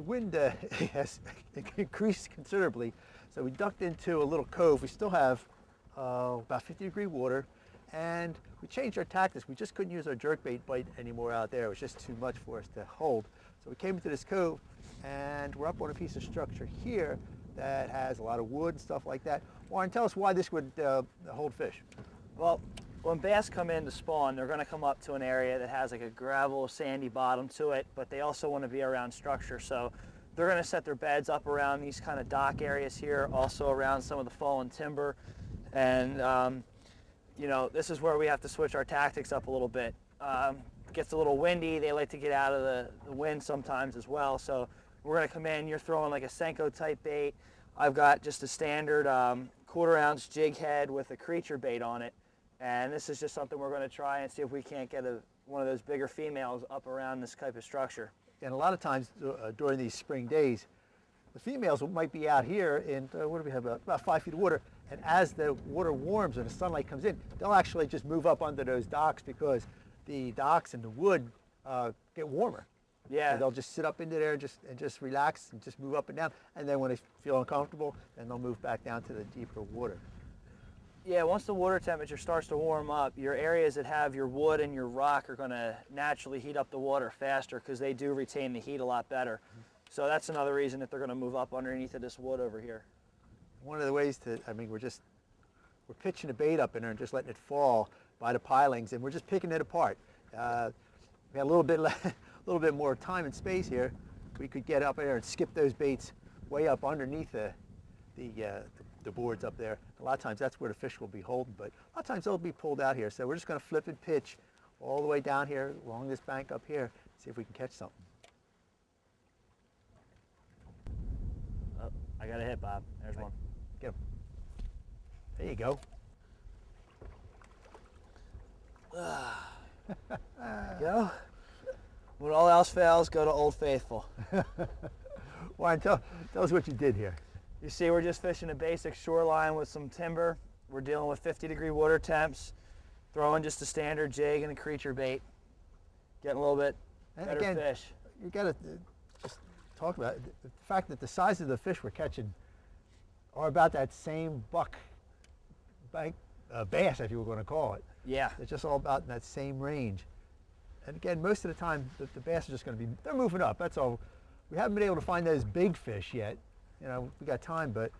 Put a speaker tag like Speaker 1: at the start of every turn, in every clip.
Speaker 1: the wind has increased considerably, so we ducked into a little cove. We still have about 50-degree water, and we changed our tactics. We just couldn't use our jerkbait bite anymore out there. It was just too much for us to hold. So we came into this cove, and we're up on a piece of structure here that has a lot of wood and stuff like that. Warren, tell us why this would hold fish.
Speaker 2: Well, when bass come in to spawn, they're going to come up to an area that has like a gravel, sandy bottom to it, but they also want to be around structure. So they're going to set their beds up around these kind of dock areas here, also around some of the fallen timber. And, you know, this is where we have to switch our tactics up a little bit. It gets a little windy. They like to get out of the wind sometimes as well. So we're going to come in. You're throwing like a Senko type bait. I've got just a standard 1/4 ounce jig head with a creature bait on it. And this is just something we're going to try and see if we can't get one of those bigger females up around this type of structure.
Speaker 1: And a lot of times during these spring days, the females might be out here in, what do we have, about 5 feet of water. And as the water warms and the sunlight comes in, they'll actually just move up under those docks because the docks and the wood get warmer.
Speaker 2: Yeah.
Speaker 1: So they'll just sit up into there and just relax and just move up and down. And then when they feel uncomfortable, then they'll move back down to the deeper water.
Speaker 2: Yeah, once the water temperature starts to warm up, your areas that have your wood and your rock are going to naturally heat up the water faster because they do retain the heat a lot better. So that's another reason that they're going to move up underneath of this wood over here.
Speaker 1: One of the ways to, I mean, we're pitching a bait up in there and just letting it fall by the pilings, and we're just picking it apart. We had a little bit more time and space here. We could get up there and skip those baits way up underneath the boards up there. A lot of times that's where the fish will be holding, but a lot of times they'll be pulled out here. So we're just going to flip and pitch all the way down here along this bank up here, see if we can catch something.
Speaker 2: Oh, I got a hit, Bob. There's one.
Speaker 1: Get him. There you go.
Speaker 2: Go. When all else fails, go to Old Faithful.
Speaker 1: Warren, tell us what you did here.
Speaker 2: You see, we're just fishing a basic shoreline with some timber. We're dealing with 50-degree water temps, throwing just a standard jig and a creature bait, getting a little bit better
Speaker 1: again,
Speaker 2: fish.
Speaker 1: You got to just talk about it. The fact that the size of the fish we're catching are about that same bass, if you were going to call it.
Speaker 2: Yeah.
Speaker 1: It's just all about in that same range. And again, most of the time, the bass are just going to be, they're moving up, that's all. We haven't been able to find those big fish yet. You know, we got time, but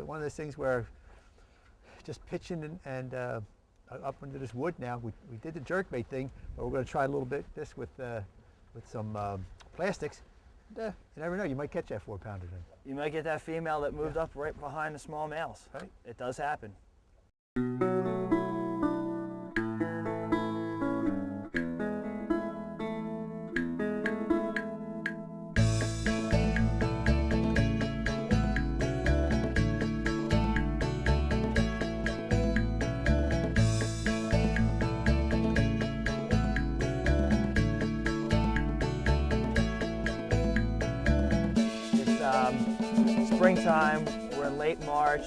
Speaker 1: one of those things where just pitching and up into this wood now. We did the jerkbait thing, but we're going to try a little bit this with some plastics. You never know, you might catch that 4-pounder then.
Speaker 2: You might get that female that moved up right behind the small males.
Speaker 1: Right.
Speaker 2: It does happen. Springtime, we're in late March.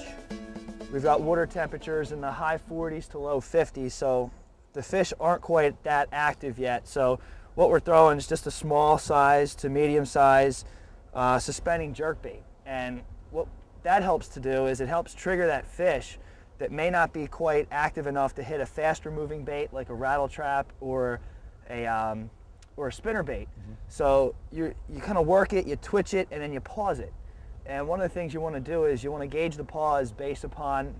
Speaker 2: We've got water temperatures in the high 40s to low 50s, so the fish aren't quite that active yet. So what we're throwing is just a small size to medium size suspending jerkbait. And what that helps to do is it helps trigger that fish that may not be quite active enough to hit a faster moving bait like a rattle trap or a spinnerbait. Mm-hmm. So you kind of work it, you twitch it, and then you pause it. And one of the things you want to do is you want to gauge the pause based upon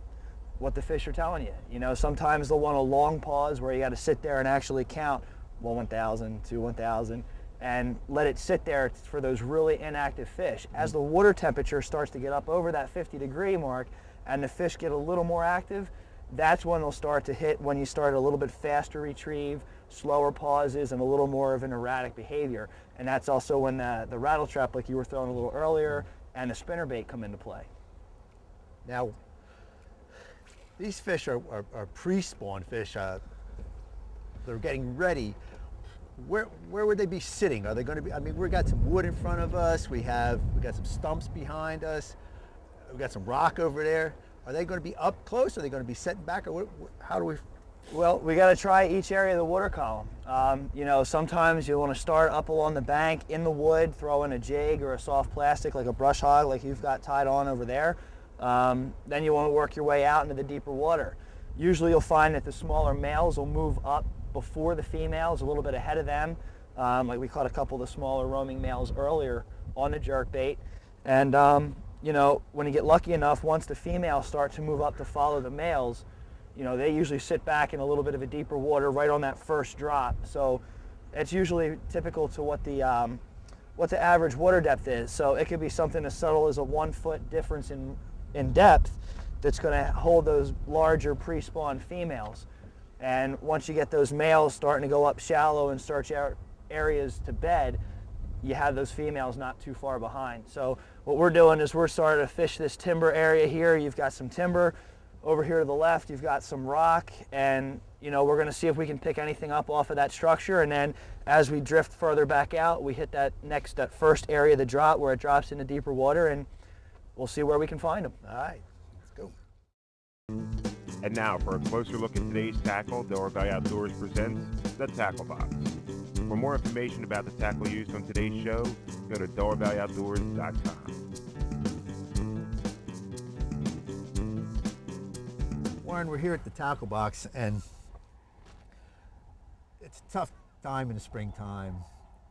Speaker 2: what the fish are telling you. You know, sometimes they'll want a long pause where you got to sit there and actually count 1,000, 1,000, and let it sit there for those really inactive fish. As the water temperature starts to get up over that 50-degree mark and the fish get a little more active, that's when they'll start to hit, when you start a little bit faster retrieve, slower pauses, and a little more of an erratic behavior. And that's also when the rattle trap, like you were throwing a little earlier, and the spinnerbait come into play.
Speaker 1: Now, these fish are pre-spawn fish. They're getting ready. Where would they be sitting? Are they going to be? I mean, we've got some wood in front of us. We got some stumps behind us. We've got some rock over there. Are they going to be up close? Are they going to be setting back? Or how do we
Speaker 2: Well, we got to try each area of the water column. You know, sometimes you want to start up along the bank in the wood, throw in a jig or a soft plastic like a brush hog like you've got tied on over there. Then you want to work your way out into the deeper water. Usually you'll find that the smaller males will move up before the females, a little bit ahead of them. Like we caught a couple of the smaller roaming males earlier on the jerkbait. And you know, when you get lucky enough, once the females start to move up to follow the males, you know, they usually sit back in a little bit of a deeper water right on that first drop. So it's usually typical to what the average water depth is. So it could be something as subtle as a 1 foot difference in depth that's going to hold those larger pre-spawn females. And once you get those males starting to go up shallow and search out areas to bed, you have those females not too far behind. So what we're doing is we're starting to fish this timber area here. You've got some timber. Over here to the left, you've got some rock, and you know, we're going to see if we can pick anything up off of that structure. And then as we drift further back out, we hit that first area of the drop where it drops into deeper water, and we'll see where we can find them.
Speaker 1: All right, let's go.
Speaker 3: And now for a closer look at today's tackle, Delaware Valley Outdoors presents the Tackle Box. For more information about the tackle used on today's show, go to DelawareValleyOutdoors.com.
Speaker 1: Warren, we're here at the tackle box, and it's a tough time in the springtime.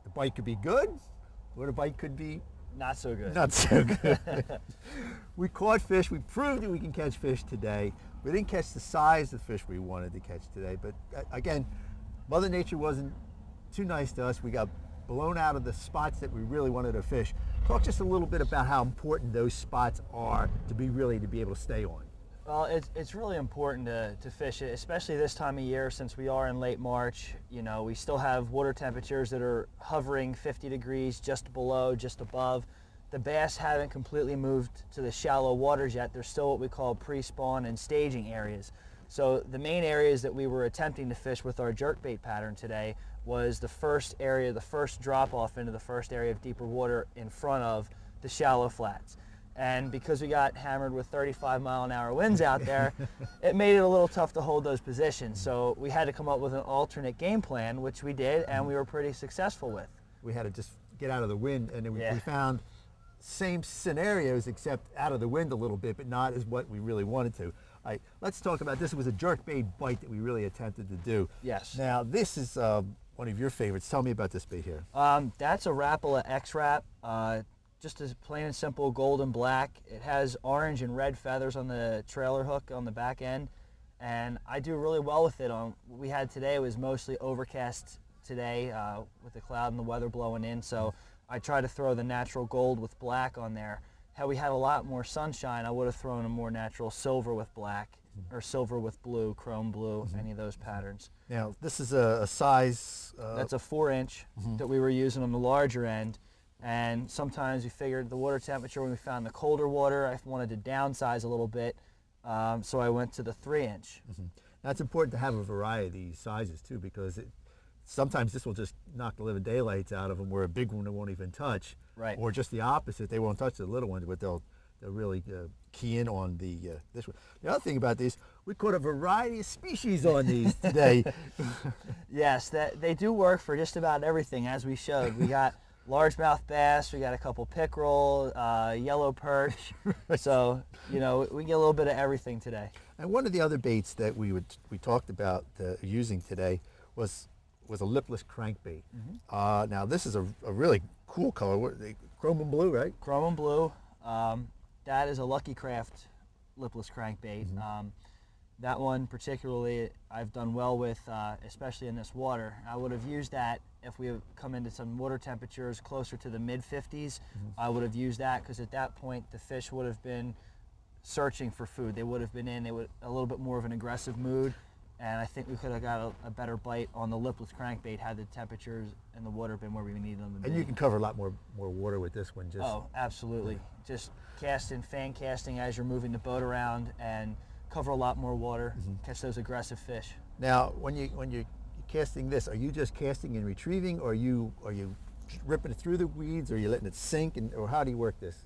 Speaker 1: The bite could be good, or the bite could be
Speaker 2: Not so good.
Speaker 1: not so good. We caught fish. We proved that we can catch fish today. We didn't catch the size of fish we wanted to catch today, but again, Mother Nature wasn't too nice to us. We got blown out of the spots that we really wanted to fish. Talk just a little bit about how important those spots are to be able to stay on.
Speaker 2: Well, it's really important to fish it, especially this time of year since we are in late March. You know, we still have water temperatures that are hovering 50 degrees, just below, just above. The bass haven't completely moved to the shallow waters yet. They're still what we call pre-spawn and staging areas. So the main areas that we were attempting to fish with our jerkbait pattern today was the first area, the first drop off into the first area of deeper water in front of the shallow flats. And because we got hammered with 35-mile-an-hour winds out there, it made it a little tough to hold those positions. So we had to come up with an alternate game plan, which we did, and we were pretty successful with.
Speaker 1: We had to just get out of the wind, and then we found same scenarios except out of the wind a little bit, but not as what we really wanted to. All right, let's talk about this. It was a jerkbait bite that we really attempted to do.
Speaker 2: Yes.
Speaker 1: Now, this is one of your favorites. Tell me about this bait here.
Speaker 2: That's a Rapala X-Rap. Just as plain and simple gold and black. It has orange and red feathers on the trailer hook on the back end, and I do really well with it. On what we had today was mostly overcast today with the cloud and the weather blowing in, so I try to throw the natural gold with black on there. Had we had a lot more sunshine, I would have thrown a more natural silver with black or silver with blue, chrome blue, any of those patterns.
Speaker 1: Now, this is a size...
Speaker 2: That's a 4-inch that we were using on the larger end. And sometimes we figured the water temperature, when we found the colder water, I wanted to downsize a little bit, so I went to the 3-inch.
Speaker 1: Now, it's important to have a variety of these sizes too, because sometimes this will just knock the living daylights out of them, where a big one they won't even touch.
Speaker 2: Right.
Speaker 1: Or just the opposite, they won't touch the little ones, but they'll really key in on this one. The other thing about these, we caught a variety of species on these today.
Speaker 2: Yes, they do work for just about everything, as we showed. We got largemouth bass, we got a couple pickerel, yellow perch. So, you know, we get a little bit of everything today.
Speaker 1: And one of the other baits that we talked about using today was a lipless crankbait. Now this is a really cool color, chrome and blue, right?
Speaker 2: Chrome and blue. That is a Lucky Craft lipless crankbait. That one particularly I've done well with, especially in this water. I would have used that if we have come into some water temperatures closer to the mid-50s. I would have used that because at that point the fish would have been searching for food. They would have been in a little bit more of an aggressive mood, and I think we could have got a better bite on the lipless crankbait had the temperatures and the water been where we needed them to be.
Speaker 1: And you can cover a lot more water with this one.
Speaker 2: Oh, absolutely. Just casting, fan casting as you're moving the boat around, and cover a lot more water, catch those aggressive fish.
Speaker 1: Now, when you're casting this, are you just casting and retrieving, or are you ripping it through the weeds, or are you letting it sink, or how do you work this?